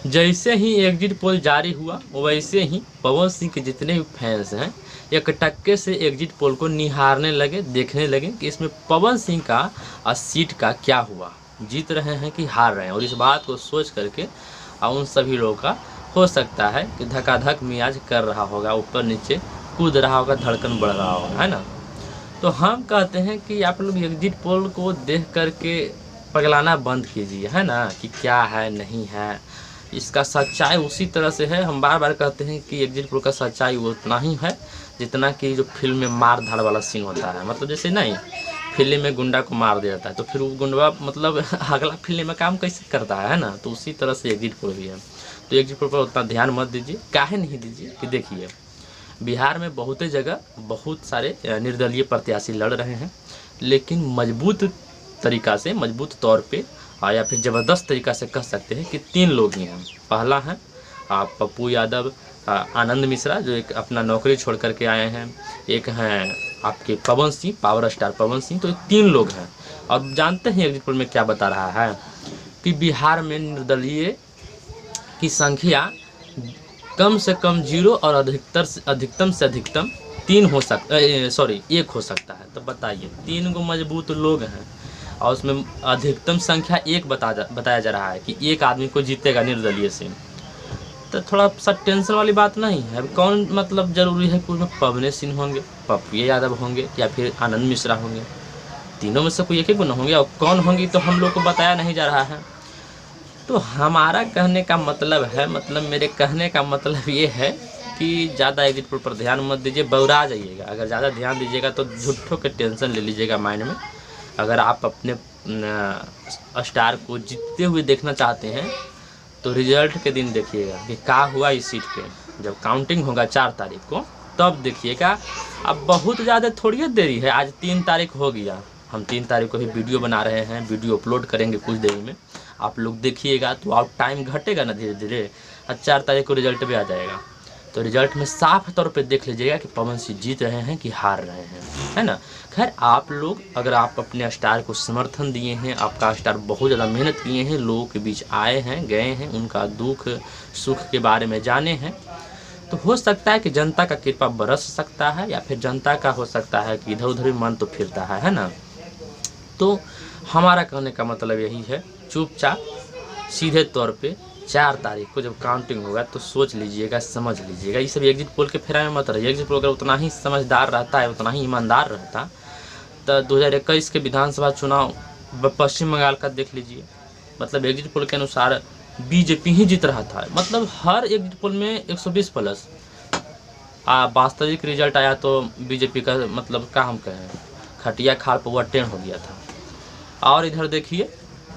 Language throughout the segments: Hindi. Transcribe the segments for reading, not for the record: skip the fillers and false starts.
जैसे ही एग्जिट पोल जारी हुआ वैसे ही पवन सिंह के जितने भी फैंस हैं एकटक्के से एग्जिट पोल को निहारने लगे, देखने लगे कि इसमें पवन सिंह का सीट का क्या हुआ, जीत रहे हैं कि हार रहे हैं। और इस बात को सोच करके उन सभी लोगों का हो सकता है कि धकाधक मियाज कर रहा होगा, ऊपर नीचे कूद रहा होगा, धड़कन बढ़ रहा होगा, है ना। तो हम कहते हैं कि आप लोग एग्जिट पोल को देख करके पगलाना बंद कीजिए, है ना, कि क्या है नहीं है। इसका सच्चाई उसी तरह से है। हम बार बार कहते हैं कि एग्जिट पोल का सच्चाई वो उतना ही है जितना कि जो फिल्म में मार धाड़ वाला सीन होता है। मतलब जैसे नहीं, फिल्म में गुंडा को मार दिया जाता है तो फिर वो गुंडा मतलब अगला फिल्म में काम कैसे करता है ना, तो उसी तरह से एग्जिट पोल भी है। तो एग्जिट पोल पर उतना ध्यान मत दीजिए। काहे नहीं दीजिए कि देखिए बिहार में बहुत जगह बहुत सारे निर्दलीय प्रत्याशी लड़ रहे हैं, लेकिन मजबूत तरीका से, मजबूत तौर पे या फिर ज़बरदस्त तरीका से कह सकते हैं कि 3 लोग ही हैं। पहला है पप्पू यादव, आनंद मिश्रा जो एक अपना नौकरी छोड़ करके आए हैं, एक हैं आपके पवन सिंह, पावर स्टार पवन सिंह। तो ये 3 लोग हैं। और जानते हैं एग्जिट पोल में क्या बता रहा है कि बिहार में निर्दलीय की संख्या कम से कम 0 और अधिकतम से अधिकतम 1 हो सकता है। तो बताइए 3 गो मजबूत लोग हैं और उसमें अधिकतम संख्या 1 बताया जा रहा है कि एक आदमी को जीतेगा निर्दलीय से। तो थोड़ा सा टेंशन वाली बात नहीं है। अब कौन मतलब ज़रूरी है कि उसमें पवन सिंह होंगे, पप्पू यादव होंगे या फिर आनंद मिश्रा होंगे, तीनों में से कोई एक ही गुण होंगे। और कौन होंगी तो हम लोग को बताया नहीं जा रहा है। तो हमारा कहने का मतलब है, मेरे कहने का मतलब ये है कि ज़्यादा एग्जिट पोल पर ध्यान मत दीजिए, बौरा जाइएगा। अगर ज़्यादा ध्यान दीजिएगा तो झूठों के टेंशन ले लीजिएगा माइंड में। अगर आप अपने स्टार को जीतते हुए देखना चाहते हैं तो रिजल्ट के दिन देखिएगा कि क्या हुआ इस सीट पे। जब काउंटिंग होगा 4 तारीख को तब देखिएगा। अब बहुत ज़्यादा थोड़ी देरी है, आज 3 तारीख हो गया। हम 3 तारीख को ही वीडियो बना रहे हैं, वीडियो अपलोड करेंगे कुछ देरी में, आप लोग देखिएगा तो आप टाइम घटेगा ना धीरे धीरे, और 4 तारीख को रिजल्ट भी आ जाएगा। तो रिजल्ट में साफ तौर पे देख लीजिएगा कि पवन सिंह जीत रहे हैं कि हार रहे हैं, है ना। खैर आप लोग अगर आप अपने स्टार को समर्थन दिए हैं, आपका स्टार बहुत ज़्यादा मेहनत किए हैं, लोगों के बीच आए हैं, गए हैं, उनका दुख सुख के बारे में जाने हैं, तो हो सकता है कि जनता का कृपा बरस सकता है, या फिर जनता का हो सकता है कि इधर उधर मन तो फिरता है ना। तो हमारा कहने का मतलब यही है, चुपचाप सीधे तौर पे 4 तारीख को जब काउंटिंग होगा तो सोच लीजिएगा, समझ लीजिएगा। ये सब एग्जिट पोल के फेरा में मत रहिए। एग्जिट पोल अगर उतना ही समझदार रहता है, उतना ही ईमानदार रहता, तो 2021 के विधानसभा चुनाव पश्चिम बंगाल का देख लीजिए। मतलब एग्जिट पोल के अनुसार बीजेपी ही जीत रहा था। मतलब हर एग्जिट पोल में 120+। वास्तविक रिजल्ट आया तो बीजेपी का मतलब क्या हम कहें, खटिया खाल पर ओवरटेन हो गया था। और इधर देखिए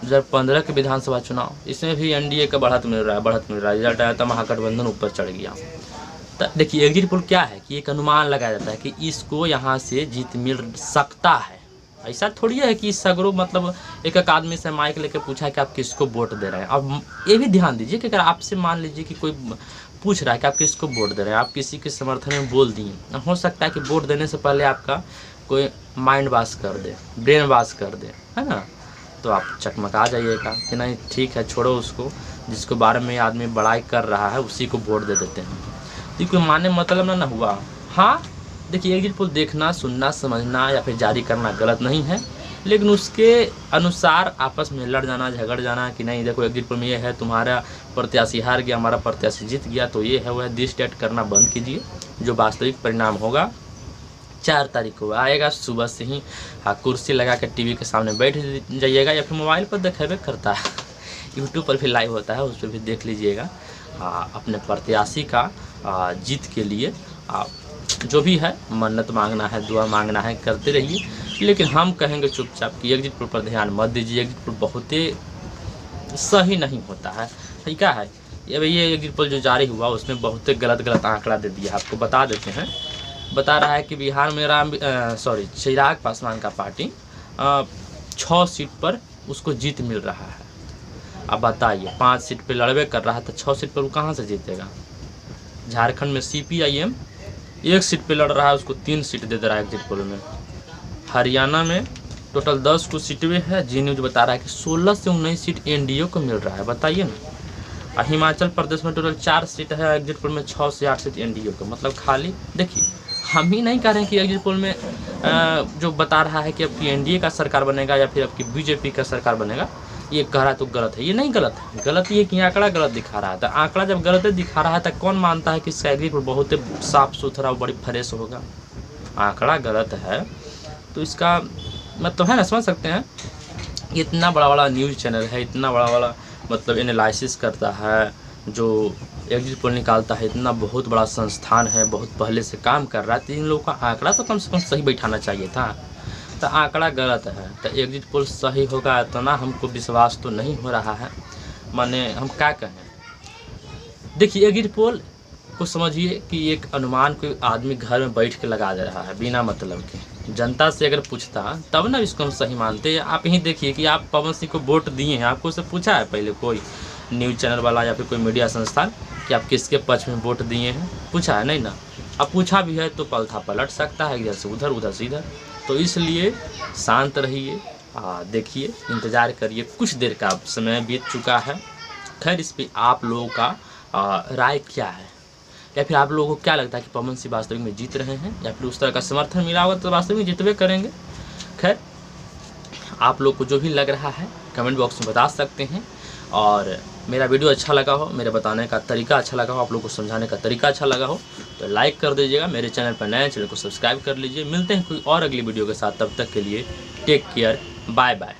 2015 के विधानसभा चुनाव, इसमें भी एनडीए का बढ़त मिल रहा है। रिजल्ट आया तो महागठबंधन ऊपर चढ़ गया। तो देखिए एग्जिट पोल क्या है कि एक अनुमान लगाया जाता है कि इसको यहाँ से जीत मिल सकता है। ऐसा थोड़ी है कि सगरो मतलब एक आदमी से माइक लेके पूछा कि आप किसको वोट दे रहे हैं। अब ये भी ध्यान दीजिए कि अगर आपसे मान लीजिए कि कोई पूछ रहा है कि आप किसको वोट दे रहे हैं, आप किसी के समर्थन में बोल दिए, हो सकता है कि वोट देने से पहले आपका कोई माइंड वॉश कर दे, ब्रेन वॉश कर दे, है ना। तो आप चकमका जाइएगा कि नहीं ठीक है, छोड़ो उसको, जिसको बारे में आदमी बड़ाई कर रहा है उसी को वोट दे देते हैं। तो कोई माने मतलब ना हुआ। हाँ देखिए एग्जिट पोल देखना, सुनना, समझना या फिर जारी करना गलत नहीं है, लेकिन उसके अनुसार आपस में लड़ जाना, झगड़ जाना कि नहीं देखो एग्जिट पोल में ये है, तुम्हारा प्रत्याशी हार गया, हमारा प्रत्याशी जीत गया, तो ये है वह दिस डेट करना बंद कीजिए। जो वास्तविक परिणाम होगा 4 तारीख को आएगा। सुबह से ही कुर्सी लगा कर टीवी के सामने बैठ जाइएगा, या फिर मोबाइल पर देखेबे करता है, यूट्यूब पर भी लाइव होता है, उस पर भी देख लीजिएगा। अपने प्रत्याशी का जीत के लिए आप जो भी है मन्नत मांगना है, दुआ मांगना है, करते रहिए। लेकिन हम कहेंगे चुपचाप कि एग्जिट पोल पर ध्यान मत दीजिए। एग्जिट पोल बहुत ही सही नहीं होता है। सही क्या है ये एग्जिट पोल जो जारी हुआ उसमें बहुत गलत आंकड़ा दे दिया। आपको बता देते हैं, बता रहा है कि बिहार में चिराग पासवान का पार्टी 6 सीट पर उसको जीत मिल रहा है। अब बताइए 5 सीट पे लड़बे कर रहा था, 6 सीट पर वो कहाँ से जीतेगा। झारखंड में CPIM 1 सीट पे लड़ रहा है, उसको 3 सीट दे रहा है एग्जिट पोल में। हरियाणा में टोटल 10 को सीटें है, जी न्यूज़ बता रहा है कि 16 से 19 सीट NDA को मिल रहा है। बताइए ना, हिमाचल प्रदेश में टोटल 4 सीट है, एग्जिट पोल में 6 से 8 सीट एनडीए को, मतलब खाली। देखिए हम ही नहीं कह रहे हैं कि एग्जिट पोल में जो बता रहा है कि आपकी एनडीए का सरकार बनेगा या फिर आपकी बीजेपी का सरकार बनेगा, ये कह रहा है तो गलत है। ये नहीं गलत है, गलत ये कि आंकड़ा गलत दिखा रहा है। तो आंकड़ा जब गलत दिखा रहा है तो कौन मानता है कि इसका एग्जिट पोल बहुत साफ सुथरा और बड़ी फ्रेश होगा। आंकड़ा गलत है तो इसका मतलब है ना, समझ सकते हैं। इतना बड़ा बड़ा न्यूज़ चैनल है, इतना बड़ा बड़ा मतलब एनालिसिस करता है, जो एग्जिट पोल निकालता है, इतना बहुत बड़ा संस्थान है, बहुत पहले से काम कर रहा है, तो इन लोगों का आंकड़ा तो कम से कम सही बैठाना चाहिए था। तो आंकड़ा गलत है तो एग्जिट पोल सही होगा इतना हमको विश्वास तो नहीं हो रहा है। माने हम क्या कहें, देखिए एग्जिट पोल को समझिए कि एक अनुमान कोई आदमी घर में बैठ के लगा दे रहा है बिना मतलब के। जनता से अगर पूछता तब ना इसको हम सही मानते। आप यही देखिए कि आप पवन सिंह को वोट दिए हैं, आपको उससे पूछा है पहले कोई न्यूज़ चैनल वाला या फिर कोई मीडिया संस्थान कि आप किसके पक्ष में वोट दिए हैं? पूछा है नहीं ना। अब पूछा भी है तो पलथा पलट सकता है, इधर से उधर उधर से इधर। तो इसलिए शांत रहिए, देखिए इंतज़ार करिए, कुछ देर का समय बीत चुका है। खैर इस पर आप लोगों का राय क्या है, या फिर आप लोगों को क्या लगता है कि पवन सिंह वास्तविक में जीत रहे हैं या फिर उस तरह का समर्थन मिला होगा तो वास्तविक में जीतवे करेंगे? खैर आप लोग को जो भी लग रहा है कमेंट बॉक्स में बता सकते हैं। और मेरा वीडियो अच्छा लगा हो, मेरे बताने का तरीका अच्छा लगा हो, आप लोग को समझाने का तरीका अच्छा लगा हो तो लाइक कर दीजिएगा। मेरे चैनल पर नए चैनल को सब्सक्राइब कर लीजिए। मिलते हैं कोई और अगली वीडियो के साथ, तब तक के लिए टेक केयर, बाय बाय।